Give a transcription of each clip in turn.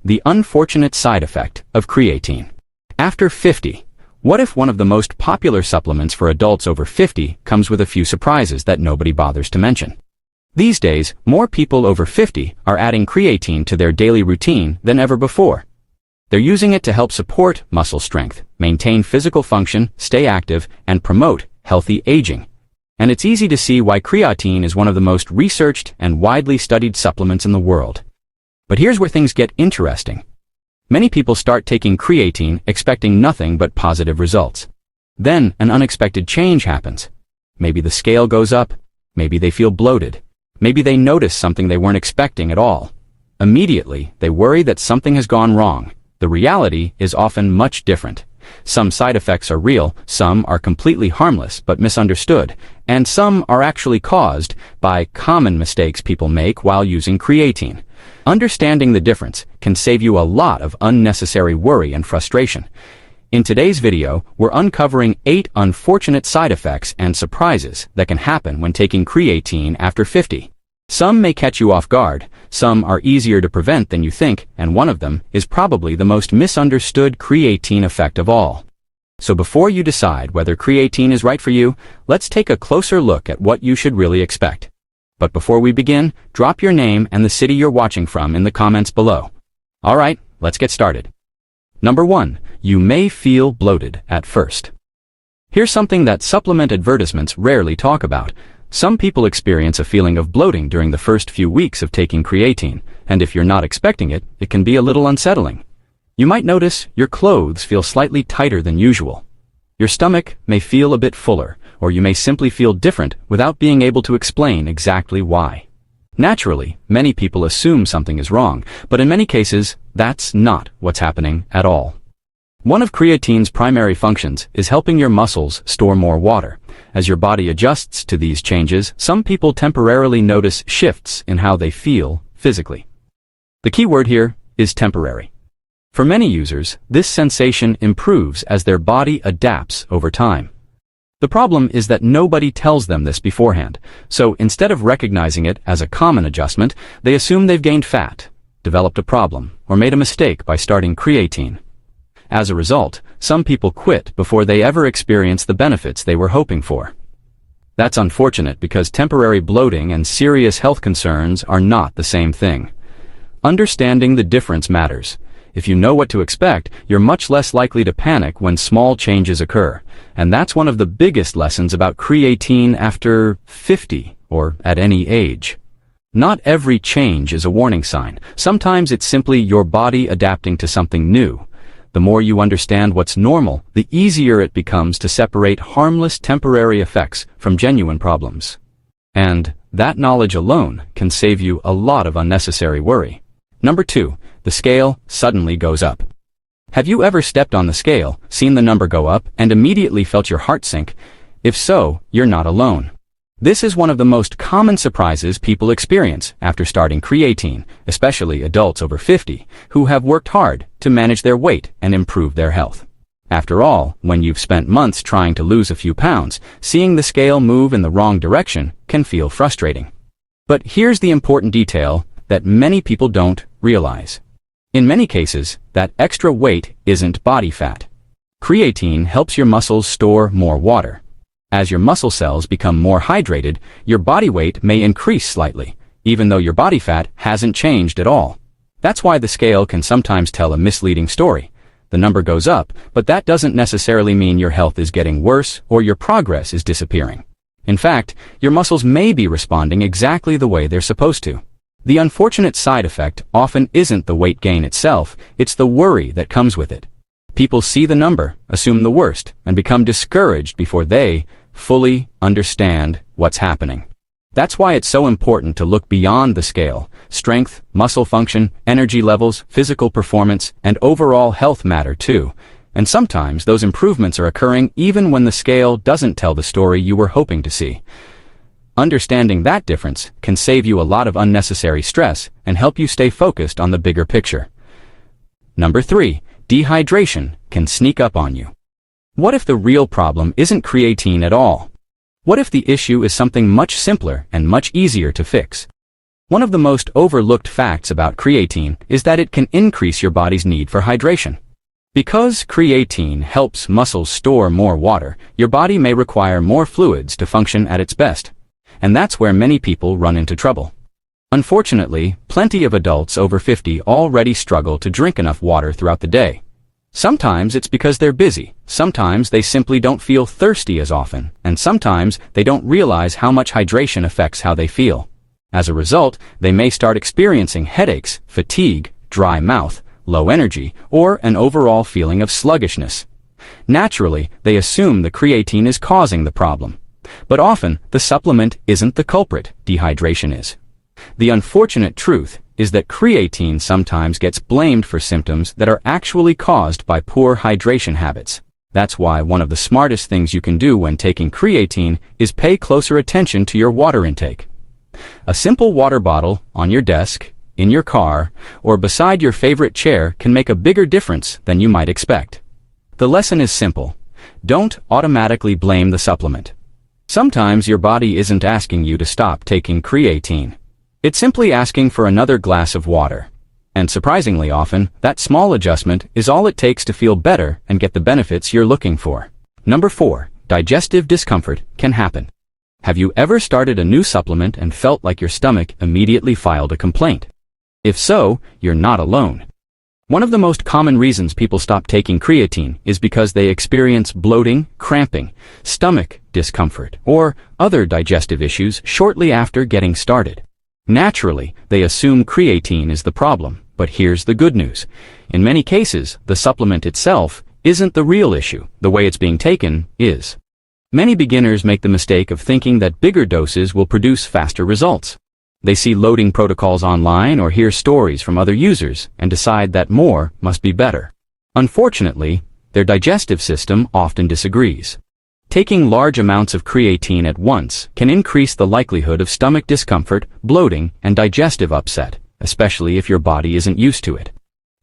The unfortunate side effect of creatine. After 50, what if one of the most popular supplements for adults over 50 comes with a few surprises that nobody bothers to mention? These days, more people over 50 are adding creatine to their daily routine than ever before. They're using it to help support muscle strength, maintain physical function, stay active, and promote healthy aging. And it's easy to see why creatine is one of the most researched and widely studied supplements in the world. But here's where things get interesting. Many people start taking creatine expecting nothing but positive results. Then an unexpected change happens. Maybe the scale goes up, maybe they feel bloated, maybe they notice something they weren't expecting at all. Immediately, they worry that something has gone wrong. The reality is often much different. Some side effects are real, some are completely harmless but misunderstood, and some are actually caused by common mistakes people make while using creatine. Understanding the difference can save you a lot of unnecessary worry and frustration. In today's video, we're uncovering 8 unfortunate side effects and surprises that can happen when taking creatine after 50. Some may catch you off guard, some are easier to prevent than you think, and one of them is probably the most misunderstood creatine effect of all. So before you decide whether creatine is right for you, let's take a closer look at what you should really expect. But before we begin, drop your name and the city you're watching from in the comments below. Alright, let's get started. Number 1. You may feel bloated at first. Here's something that supplement advertisements rarely talk about. Some people experience a feeling of bloating during the first few weeks of taking creatine, and if you're not expecting it, it can be a little unsettling. You might notice your clothes feel slightly tighter than usual. Your stomach may feel a bit fuller, or you may simply feel different without being able to explain exactly why. Naturally, many people assume something is wrong, but in many cases, that's not what's happening at all. One of creatine's primary functions is helping your muscles store more water. As your body adjusts to these changes, some people temporarily notice shifts in how they feel physically. The key word here is temporary. For many users, this sensation improves as their body adapts over time. The problem is that nobody tells them this beforehand, so instead of recognizing it as a common adjustment, they assume they've gained fat, developed a problem, or made a mistake by starting creatine. As a result, some people quit before they ever experience the benefits they were hoping for. That's unfortunate because temporary bloating and serious health concerns are not the same thing. Understanding the difference matters. If you know what to expect, you're much less likely to panic when small changes occur. And that's one of the biggest lessons about creatine after 50 or at any age. Not every change is a warning sign. Sometimes it's simply your body adapting to something new. The more you understand what's normal, the easier it becomes to separate harmless temporary effects from genuine problems. And that knowledge alone can save you a lot of unnecessary worry. Number 2. The scale suddenly goes up. Have you ever stepped on the scale, seen the number go up, and immediately felt your heart sink? If so, you're not alone. This is one of the most common surprises people experience after starting creatine, especially adults over 50, who have worked hard to manage their weight and improve their health. After all, when you've spent months trying to lose a few pounds, seeing the scale move in the wrong direction can feel frustrating. But here's the important detail that many people don't realize. In many cases, that extra weight isn't body fat. Creatine helps your muscles store more water. As your muscle cells become more hydrated, your body weight may increase slightly, even though your body fat hasn't changed at all. That's why the scale can sometimes tell a misleading story. The number goes up, but that doesn't necessarily mean your health is getting worse or your progress is disappearing. In fact, your muscles may be responding exactly the way they're supposed to. The unfortunate side effect often isn't the weight gain itself, it's the worry that comes with it. People see the number, assume the worst, and become discouraged before they fully understand what's happening. That's why it's so important to look beyond the scale. Strength, muscle function, energy levels, physical performance, and overall health matter too. And sometimes those improvements are occurring even when the scale doesn't tell the story you were hoping to see. Understanding that difference can save you a lot of unnecessary stress and help you stay focused on the bigger picture. Number 3. Dehydration can sneak up on you. What if the real problem isn't creatine at all? What if the issue is something much simpler and much easier to fix? One of the most overlooked facts about creatine is that it can increase your body's need for hydration. Because creatine helps muscles store more water, your body may require more fluids to function at its best. And that's where many people run into trouble. Unfortunately, plenty of adults over 50 already struggle to drink enough water throughout the day. Sometimes it's because they're busy, sometimes they simply don't feel thirsty as often, and sometimes they don't realize how much hydration affects how they feel. As a result, they may start experiencing headaches, fatigue, dry mouth, low energy, or an overall feeling of sluggishness. Naturally, they assume the creatine is causing the problem. But often, the supplement isn't the culprit, dehydration is. The unfortunate truth is that creatine sometimes gets blamed for symptoms that are actually caused by poor hydration habits. That's why one of the smartest things you can do when taking creatine is pay closer attention to your water intake. A simple water bottle on your desk, in your car, or beside your favorite chair can make a bigger difference than you might expect. The lesson is simple. Don't automatically blame the supplement. Sometimes your body isn't asking you to stop taking creatine. It's simply asking for another glass of water. And surprisingly often, that small adjustment is all it takes to feel better and get the benefits you're looking for. Number 4. Digestive discomfort can happen. Have you ever started a new supplement and felt like your stomach immediately filed a complaint? If so, you're not alone. One of the most common reasons people stop taking creatine is because they experience bloating, cramping, stomach discomfort, or other digestive issues shortly after getting started. Naturally, they assume creatine is the problem, but here's the good news. In many cases, the supplement itself isn't the real issue. The way it's being taken is. Many beginners make the mistake of thinking that bigger doses will produce faster results. They see loading protocols online or hear stories from other users and decide that more must be better. Unfortunately, their digestive system often disagrees. Taking large amounts of creatine at once can increase the likelihood of stomach discomfort, bloating, and digestive upset, especially if your body isn't used to it.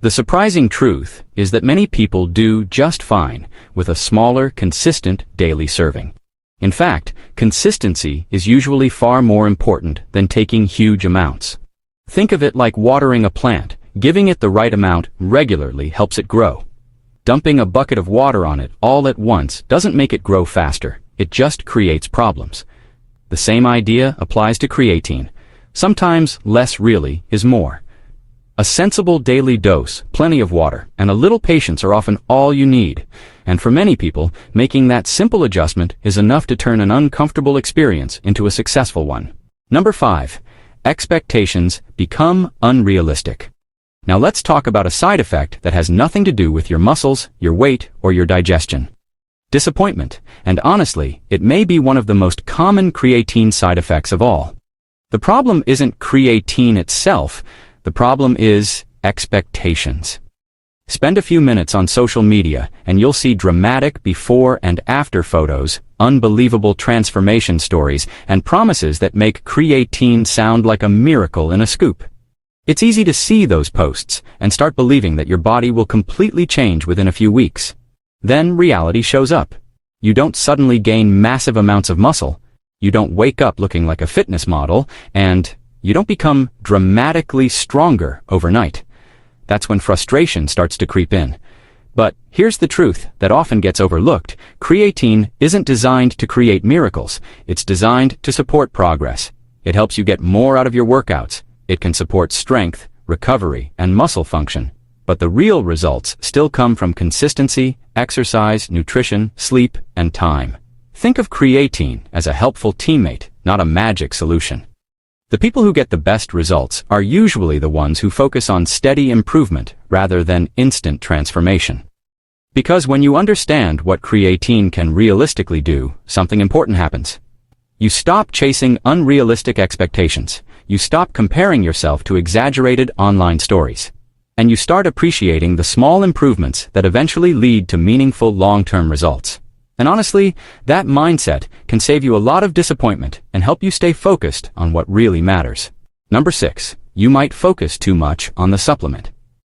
The surprising truth is that many people do just fine with a smaller, consistent daily serving. In fact, consistency is usually far more important than taking huge amounts. Think of it like watering a plant. Giving it the right amount regularly helps it grow. Dumping a bucket of water on it all at once doesn't make it grow faster, it just creates problems. The same idea applies to creatine. Sometimes less really is more. A sensible daily dose, plenty of water, and a little patience are often all you need. And for many people, making that simple adjustment is enough to turn an uncomfortable experience into a successful one. Number 5. Expectations become unrealistic. Now let's talk about a side effect that has nothing to do with your muscles, your weight, or your digestion. Disappointment, and honestly, it may be one of the most common creatine side effects of all. The problem isn't creatine itself, the problem is expectations. Spend a few minutes on social media and you'll see dramatic before and after photos, unbelievable transformation stories, and promises that make creatine sound like a miracle in a scoop. It's easy to see those posts and start believing that your body will completely change within a few weeks. Then reality shows up. You don't suddenly gain massive amounts of muscle, you don't wake up looking like a fitness model, and you don't become dramatically stronger overnight. That's when frustration starts to creep in. But here's the truth that often gets overlooked. Creatine isn't designed to create miracles. It's designed to support progress. It helps you get more out of your workouts. It can support strength, recovery, and muscle function. But the real results still come from consistency, exercise, nutrition, sleep, and time. Think of creatine as a helpful teammate, not a magic solution. The people who get the best results are usually the ones who focus on steady improvement rather than instant transformation. Because when you understand what creatine can realistically do, something important happens. You stop chasing unrealistic expectations. You stop comparing yourself to exaggerated online stories. And you start appreciating the small improvements that eventually lead to meaningful long-term results. And honestly, that mindset can save you a lot of disappointment and help you stay focused on what really matters. Number 6. You might focus too much on the supplement.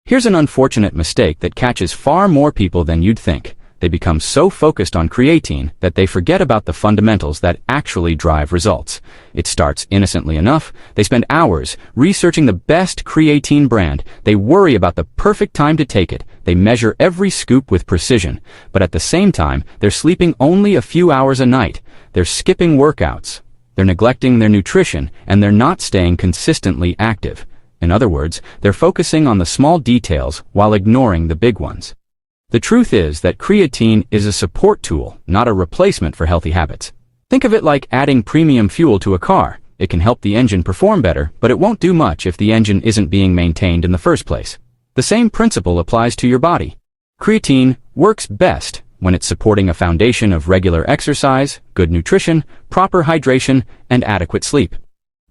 Here's an unfortunate mistake that catches far more people than you'd think. They become so focused on creatine that they forget about the fundamentals that actually drive results. It starts innocently enough. They spend hours researching the best creatine brand. They worry about the perfect time to take it. They measure every scoop with precision. But at the same time, they're sleeping only a few hours a night. They're skipping workouts. They're neglecting their nutrition, and they're not staying consistently active. In other words, they're focusing on the small details while ignoring the big ones. The truth is that creatine is a support tool, not a replacement for healthy habits. Think of it like adding premium fuel to a car. It can help the engine perform better, but it won't do much if the engine isn't being maintained in the first place. The same principle applies to your body. Creatine works best when it's supporting a foundation of regular exercise, good nutrition, proper hydration, and adequate sleep.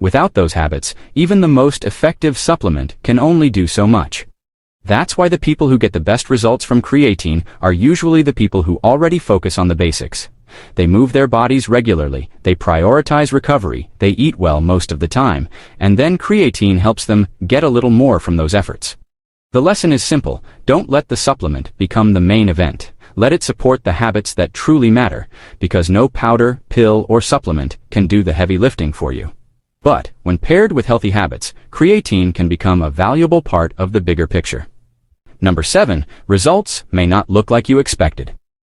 Without those habits, even the most effective supplement can only do so much. That's why the people who get the best results from creatine are usually the people who already focus on the basics. They move their bodies regularly, they prioritize recovery, they eat well most of the time, and then creatine helps them get a little more from those efforts. The lesson is simple: don't let the supplement become the main event. Let it support the habits that truly matter, because no powder, pill, or supplement can do the heavy lifting for you. But, when paired with healthy habits, creatine can become a valuable part of the bigger picture. Number 7, results may not look like you expected.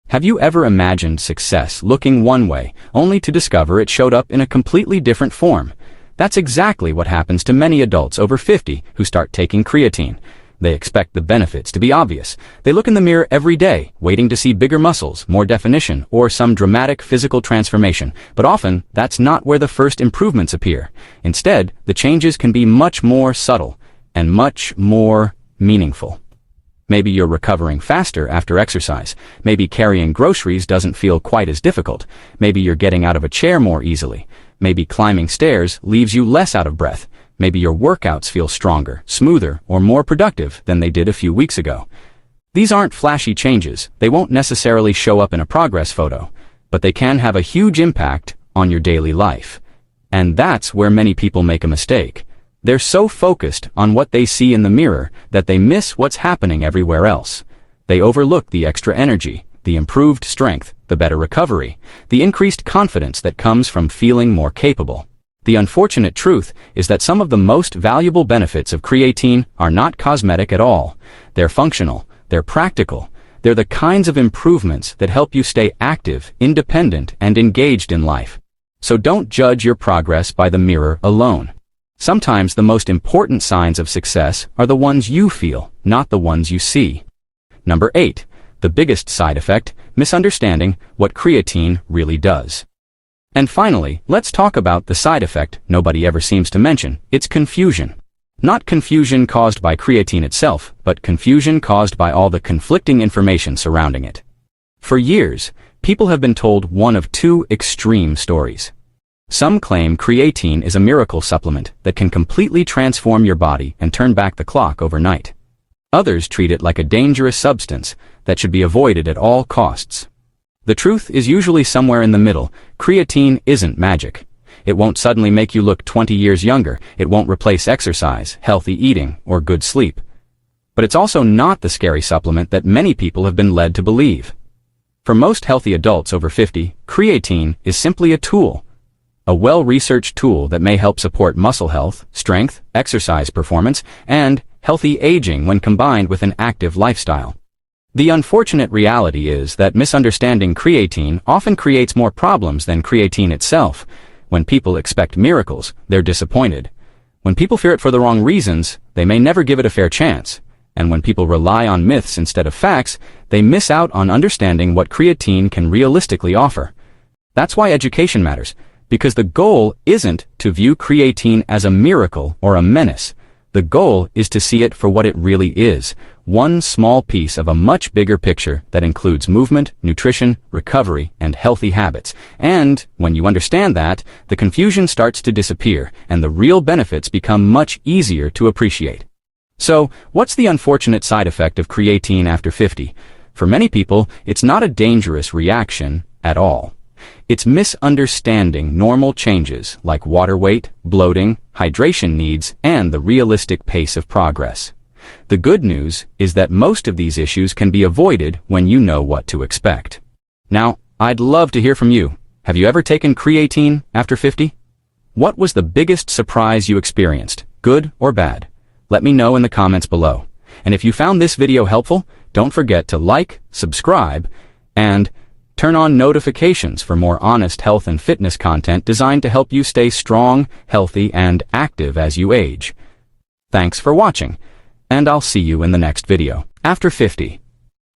Have you ever imagined success looking one way, only to discover it showed up in a completely different form? That's exactly what happens to many adults over 50 who start taking creatine. They expect the benefits to be obvious. They look in the mirror every day, waiting to see bigger muscles, more definition, or some dramatic physical transformation. But often, that's not where the first improvements appear. Instead, the changes can be much more subtle and much more meaningful. Maybe you're recovering faster after exercise. Maybe carrying groceries doesn't feel quite as difficult. Maybe you're getting out of a chair more easily. Maybe climbing stairs leaves you less out of breath. Maybe your workouts feel stronger, smoother, or more productive than they did a few weeks ago. These aren't flashy changes. They won't necessarily show up in a progress photo, but they can have a huge impact on your daily life. And that's where many people make a mistake. They're so focused on what they see in the mirror that they miss what's happening everywhere else. They overlook the extra energy, the improved strength, the better recovery, the increased confidence that comes from feeling more capable. The unfortunate truth is that some of the most valuable benefits of creatine are not cosmetic at all. They're functional, they're practical, they're the kinds of improvements that help you stay active, independent, and engaged in life. So don't judge your progress by the mirror alone. Sometimes the most important signs of success are the ones you feel, not the ones you see. Number 8, the biggest side effect, misunderstanding what creatine really does. And finally, let's talk about the side effect nobody ever seems to mention. It's confusion. Not confusion caused by creatine itself, but confusion caused by all the conflicting information surrounding it. For years, people have been told one of two extreme stories. Some claim creatine is a miracle supplement that can completely transform your body and turn back the clock overnight. Others treat it like a dangerous substance that should be avoided at all costs. The truth is usually somewhere in the middle. Creatine isn't magic. It won't suddenly make you look 20 years younger. It won't replace exercise, healthy eating, or good sleep. But it's also not the scary supplement that many people have been led to believe. For most healthy adults over 50, creatine is simply a tool. A well-researched tool that may help support muscle health, strength, exercise performance, and healthy aging when combined with an active lifestyle. The unfortunate reality is that misunderstanding creatine often creates more problems than creatine itself. When people expect miracles, they're disappointed. When people fear it for the wrong reasons, they may never give it a fair chance. And when people rely on myths instead of facts, they miss out on understanding what creatine can realistically offer. That's why education matters. Because the goal isn't to view creatine as a miracle or a menace. The goal is to see it for what it really is, one small piece of a much bigger picture that includes movement, nutrition, recovery, and healthy habits. And when you understand that, the confusion starts to disappear, and the real benefits become much easier to appreciate. So, what's the unfortunate side effect of creatine after 50? For many people, it's not a dangerous reaction at all. It's misunderstanding normal changes like water weight, bloating, hydration needs, and the realistic pace of progress. The good news is that most of these issues can be avoided when you know what to expect. Now, I'd love to hear from you. Have you ever taken creatine after 50? What was the biggest surprise you experienced, good or bad? Let me know in the comments below. And if you found this video helpful, don't forget to like, subscribe, and turn on notifications for more honest health and fitness content designed to help you stay strong, healthy, and active as you age. Thanks for watching, and I'll see you in the next video. After 50.